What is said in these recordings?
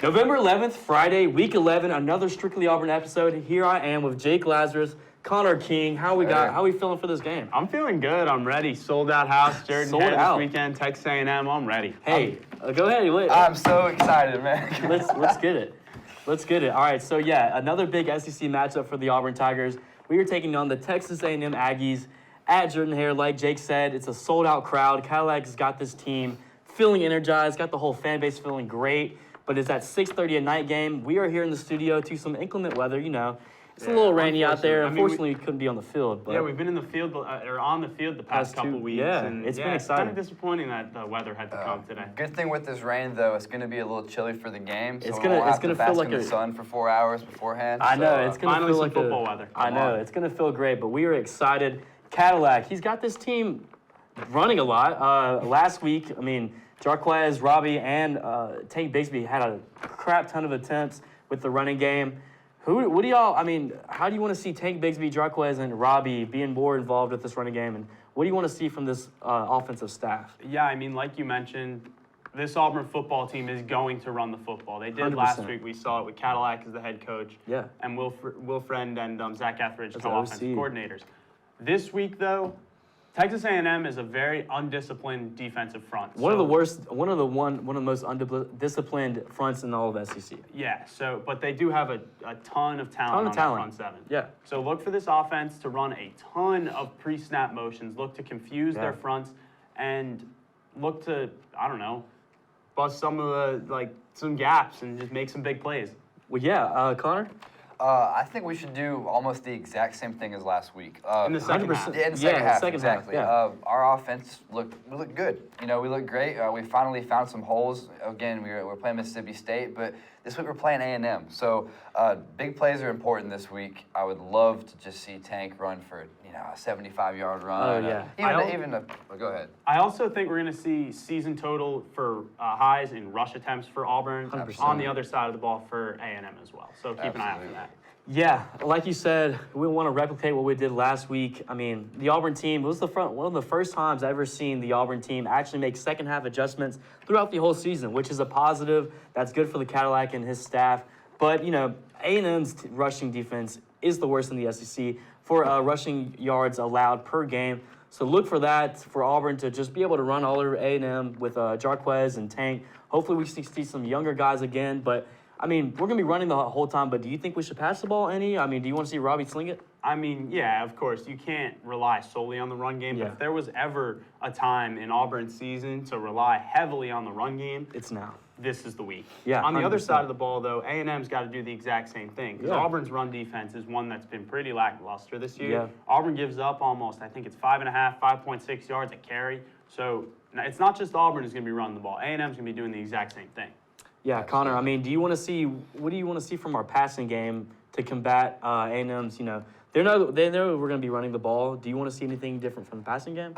November 11th, Friday, week 11, another Strictly Auburn episode. Here I am with Jake Lazarus, Connor King. How we feeling for this game? I'm feeling good. I'm ready. Sold out house. Jordan Sold Hare out. this weekend. Texas A&M. I'm ready. Hey, go ahead. I'm so excited, man. Let's get it. Let's get it. All right, so yeah, another big SEC matchup for the Auburn Tigers. We are taking on the Texas A&M Aggies at Jordan Hare. Like Jake said, it's a sold-out crowd. Cadillac's got this team feeling energized, got the whole fan base feeling great. But it's that 6:30 at night game. We are here in the studio to some inclement weather. You know, it's a little rainy out there. Unfortunately, we couldn't be on the field. But yeah, we've been in the field or on the field the past couple weeks. Yeah, and it's been exciting. It's kind of disappointing that the weather had to come today. Good thing with this rain, though, it's going to be a little chilly for the game. So It's we'll gonna have to feel bask like in the sun for 4 hours beforehand. I know, so, it's going to finally feel some like football weather. I know, it's going to feel great, but we are excited. Cadillac, he's got this team running a lot. Last week, I mean, Jarquez, Robbie, and Tank Bigsby had a crap ton of attempts with the running game. What do y'all, I mean, how do you want to see Tank Bigsby, Jarquez, and Robbie being more involved with this running game? And what do you want to see from this offensive staff? Yeah, I mean, like you mentioned, this Auburn football team is going to run the football. They did 100%. last week. We saw it with Cadillac as the head coach. Yeah. And Will Friend and Zach Etheridge, As co-offensive OC. coordinators. This week, though, Texas A&M is a very undisciplined defensive front. One of the most undisciplined fronts in all of SEC. Yeah, but they do have a ton of talent on their front seven. Yeah. So look for this offense to run a ton of pre-snap motions, look to confuse their fronts, and look to, I don't know, bust some of some gaps and just make some big plays. Well, yeah, Connor? I think we should do almost the exact same thing as last week. In the second half. Yeah, in the second half, second exactly. half, Our offense we look good. You know, we look great. We finally found some holes. Again, we're playing Mississippi State, but this week we're playing A&M. So big plays are important this week. I would love to just see Tank run for a 75-yard run. Oh, yeah. Go ahead. I also think we're going to see season total for highs in rush attempts for Auburn 100%. on the other side of the ball for A&M as well. So keep an eye out for that. Yeah, like you said, we want to replicate what we did last week. I mean, the Auburn team was one of the first times I've ever seen the Auburn team actually make second half adjustments throughout the whole season, which is a positive. That's good for the Cadillac and his staff. But, A&M's rushing defense is the worst in the SEC for rushing yards allowed per game. So look for that, for Auburn to just be able to run all over A&M with Jarquez and Tank. Hopefully we see some younger guys again. But, I mean, we're going to be running the whole time, but do you think we should pass the ball any? I mean, do you want to see Robbie sling it? I mean, yeah, of course. You can't rely solely on the run game. Yeah. But if there was ever a time in Auburn's season to rely heavily on the run game, It's now. this is the week. Yeah, On the other 100%. side of the ball, though, A&M's got to do the exact same thing. Because Yeah. Auburn's run defense is one that's been pretty lackluster this year. Yeah. Auburn gives up almost, I think it's 5.6 yards a carry. So it's not just Auburn who's going to be running the ball. A&M's going to be doing the exact same thing. Yeah, Connor, I mean, what do you want to see from our passing game to combat A&M's, they know we're going to be running the ball. Do you want to see anything different from the passing game?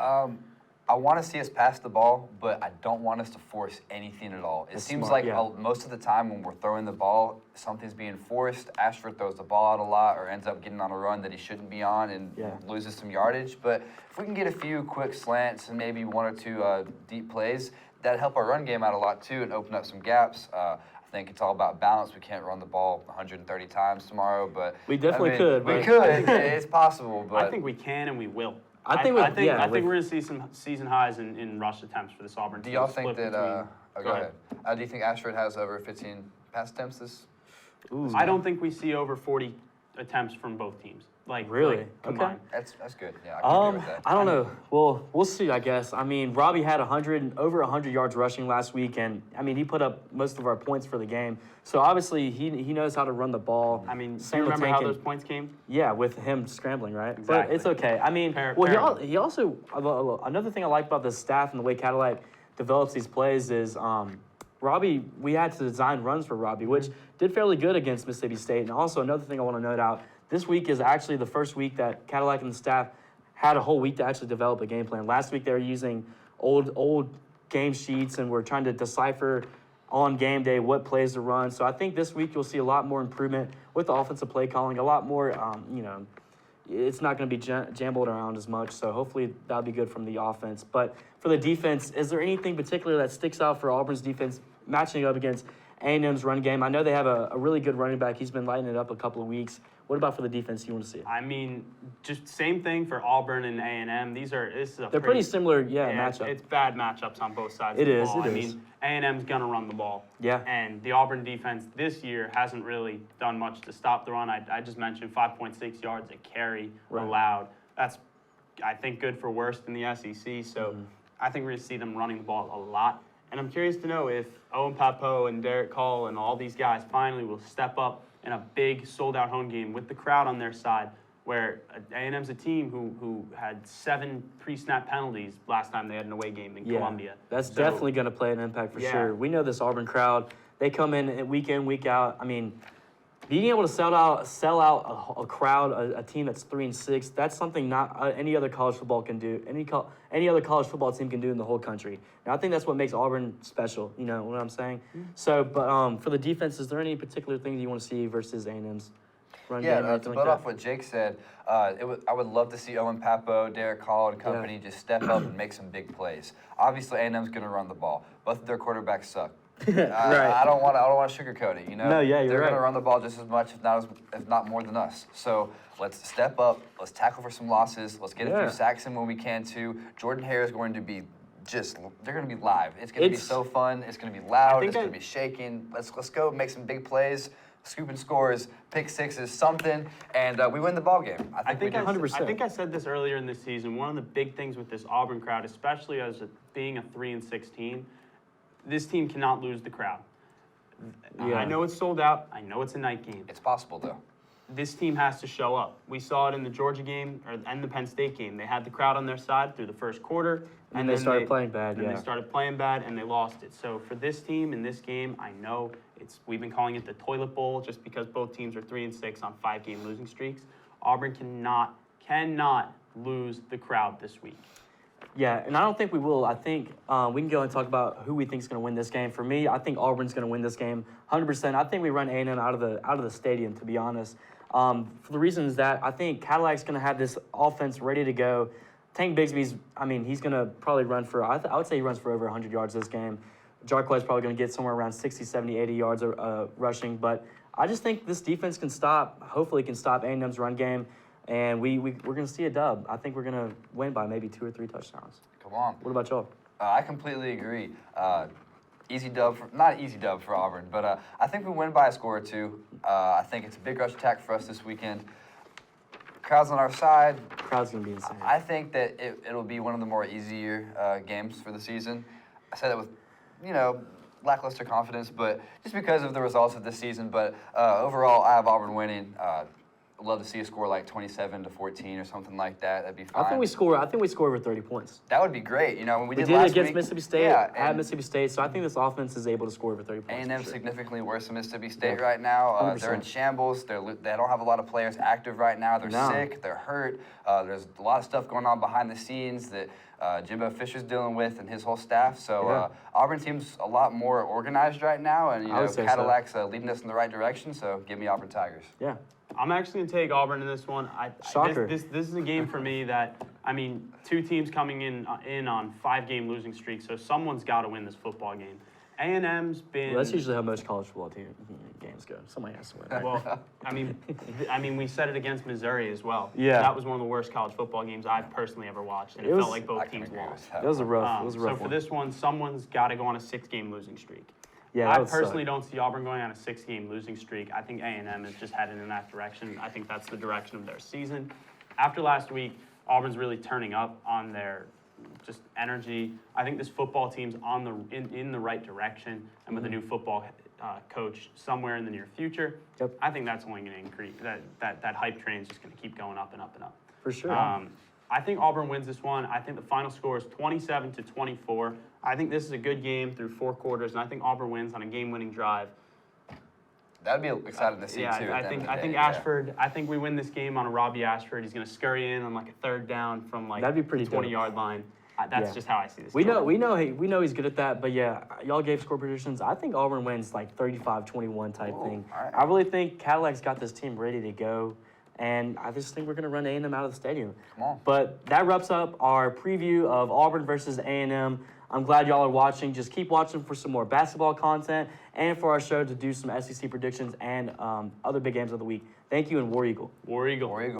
I want to see us pass the ball, but I don't want us to force anything at all. It seems smart, like yeah. most of the time when we're throwing the ball, something's being forced. Ashford throws the ball out a lot or ends up getting on a run that he shouldn't be on and loses some yardage. But if we can get a few quick slants and maybe one or two deep plays, that'd help our run game out a lot too and open up some gaps. I think it's all about balance. We can't run the ball 130 times tomorrow, but We definitely could, We but- could. It's possible, but I think we can and we will. I think I think we're with- going to see some season highs in rush attempts for this Auburn do team. y'all Split think that? between- Go ahead. Do you think Ashford has over 15 pass attempts this? Ooh. I don't think we see over 40 attempts from both teams. Really? Combined. That's good. Yeah, I can agree with that. I don't know. Well, we'll see, I guess. I mean, Robbie had over 100 yards rushing last week, and, I mean, he put up most of our points for the game. So, obviously, he knows how to run the ball. I mean, do Same you with remember how Tank those and- points came? Yeah, with him scrambling, right? Exactly. But it's okay. I mean, he also, another thing I like about the staff and the way Cadillac develops these plays is Robbie, we had to design runs for Robbie, which did fairly good against Mississippi State. And also, another thing I want to note out, this week is actually the first week that Cadillac and the staff had a whole week to actually develop a game plan. Last week, they were using old game sheets and we're trying to decipher on game day what plays to run. So I think this week you'll see a lot more improvement with the offensive play calling, a lot more, it's not going to be jambled around as much. So hopefully that'll be good from the offense. But for the defense, is there anything particular that sticks out for Auburn's defense matching up against A&M's run game? I know they have a really good running back. He's been lighting it up a couple of weeks. What about for the defense you want to see? I mean, just same thing for Auburn and A&M. They're pretty similar, matchup. It's bad matchups on both sides It of the is, ball. it I is. mean, A&M's going to run the ball. Yeah. And the Auburn defense this year hasn't really done much to stop the run. I just mentioned 5.6 yards a carry allowed. That's, I think, good for worst in the SEC. So I think we're going to see them running the ball a lot. And I'm curious to know if Owen Papo and Derek Call and all these guys finally will step up in a big sold-out home game with the crowd on their side, where A&M's a team who had 7 pre-snap penalties last time they had an away game in Columbia. That's definitely going to play an impact for sure. We know this Auburn crowd. They come in, week out. I mean, being able to sell out a crowd, a team that's 3-6, that's something not any other college football can do. Any other college football team can do in the whole country. And I think that's what makes Auburn special. You know what I'm saying? So, but for the defense, is there any particular things you want to see versus A&M's run game? To build off what Jake said, I would love to see Owen Papo, Derek Hall, and company just step up and make some big plays. Obviously, A&M's going to run the ball. Both of their quarterbacks suck. I don't want to sugarcoat it. No, you're they're right. going to run the ball just as much, if not more than us. So let's step up. Let's tackle for some losses. Let's get a few sacks in when we can too. Jordan Hare is going to be they're going to be live. It's going to be so fun. It's going to be loud. It's going to be shaking. Let's go make some big plays, scooping scores, pick sixes, something, and we win the ball game. I think 100%. I think I said this earlier in this season. One of the big things with this Auburn crowd, especially as being a 3-6 team, this team cannot lose the crowd. I know it's sold out. I know it's a night game. It's possible, though. This team has to show up. We saw it in the Georgia game and the Penn State game. They had the crowd on their side through the first quarter. And they started playing bad, They started playing bad, and they lost it. So for this team in this game, I know we've been calling it the toilet bowl just because both teams are 3-6 on 5-game losing streaks. Auburn cannot lose the crowd this week. Yeah, and I don't think we will. I think we can go and talk about who we think is going to win this game. For me, I think Auburn's going to win this game 100%. I think we run A&M out of the stadium, to be honest. For the reasons that I think Cadillac's going to have this offense ready to go. Tank Bigsby's, he's going to probably run for, I would say he runs for over 100 yards this game. Jarquez probably going to get somewhere around 60, 70, 80 yards rushing. But I just think this defense hopefully can stop A&M's run game. And we're going to see a dub. I think we're going to win by maybe 2 or 3 touchdowns. Come on. What about y'all? I completely agree. Easy dub, not easy dub for Auburn, but I think we win by a score or 2. I think it's a big rush attack for us this weekend. Crowd's on our side. Crowd's going to be insane. I think that it'll be one of the more easier games for the season. I say that with, lackluster confidence, but just because of the results of this season. But overall, I have Auburn winning. I'd love to see a score like 27-14 or something like that. That'd be fine. I think we score over 30 points. That would be great. When we did it last against week, Mississippi State, at Mississippi State. So I think this offense is able to score over 30 points. A&M significantly worse than Mississippi State right now. They're in shambles. They don't have a lot of players active right now. They're sick. They're hurt. There's a lot of stuff going on behind the scenes that Jimbo Fisher's dealing with and his whole staff. So Auburn team's a lot more organized right now, and Cadillac's leading us in the right direction. So give me Auburn Tigers. Yeah. I'm actually going to take Auburn in this one. Shocker. This is a game for me that, 2 teams coming in on 5-game losing streaks, so someone's got to win this football game. A&M's been... Well, that's usually how most college football games go. Somebody has to win. Well, we said it against Missouri as well. Yeah. That was one of the worst college football games I've personally ever watched, and it felt like both teams lost. It was a rough So for this one, someone's got to go on a 6-game losing streak. Yeah, I personally don't see Auburn going on a 6-game losing streak. I think A&M is just headed in that direction. I think that's the direction of their season. After last week, Auburn's really turning up on their just energy. I think this football team's in the right direction, and with a new football coach somewhere in the near future, I think that's only going to increase. That hype train is just going to keep going up and up and up. For sure. I think Auburn wins this one. I think the final score is 27-24. I think this is a good game through 4 quarters, and I think Auburn wins on a game-winning drive. That'd be exciting to see too. I think Ashford. I think we win this game on a Robbie Ashford. He's going to scurry in on like a 3rd down from like that'd be pretty the 20-yard line. That's just how I see this. We know he's good at that, but yeah, y'all gave score predictions. I think Auburn wins like 35-21 type thing. Right. I really think Cadillac's got this team ready to go. And I just think we're going to run A&M out of the stadium. Come on. But that wraps up our preview of Auburn versus A&M. I'm glad y'all are watching. Just keep watching for some more basketball content and for our show to do some SEC predictions and other big games of the week. Thank you, and War Eagle. War Eagle. War Eagle.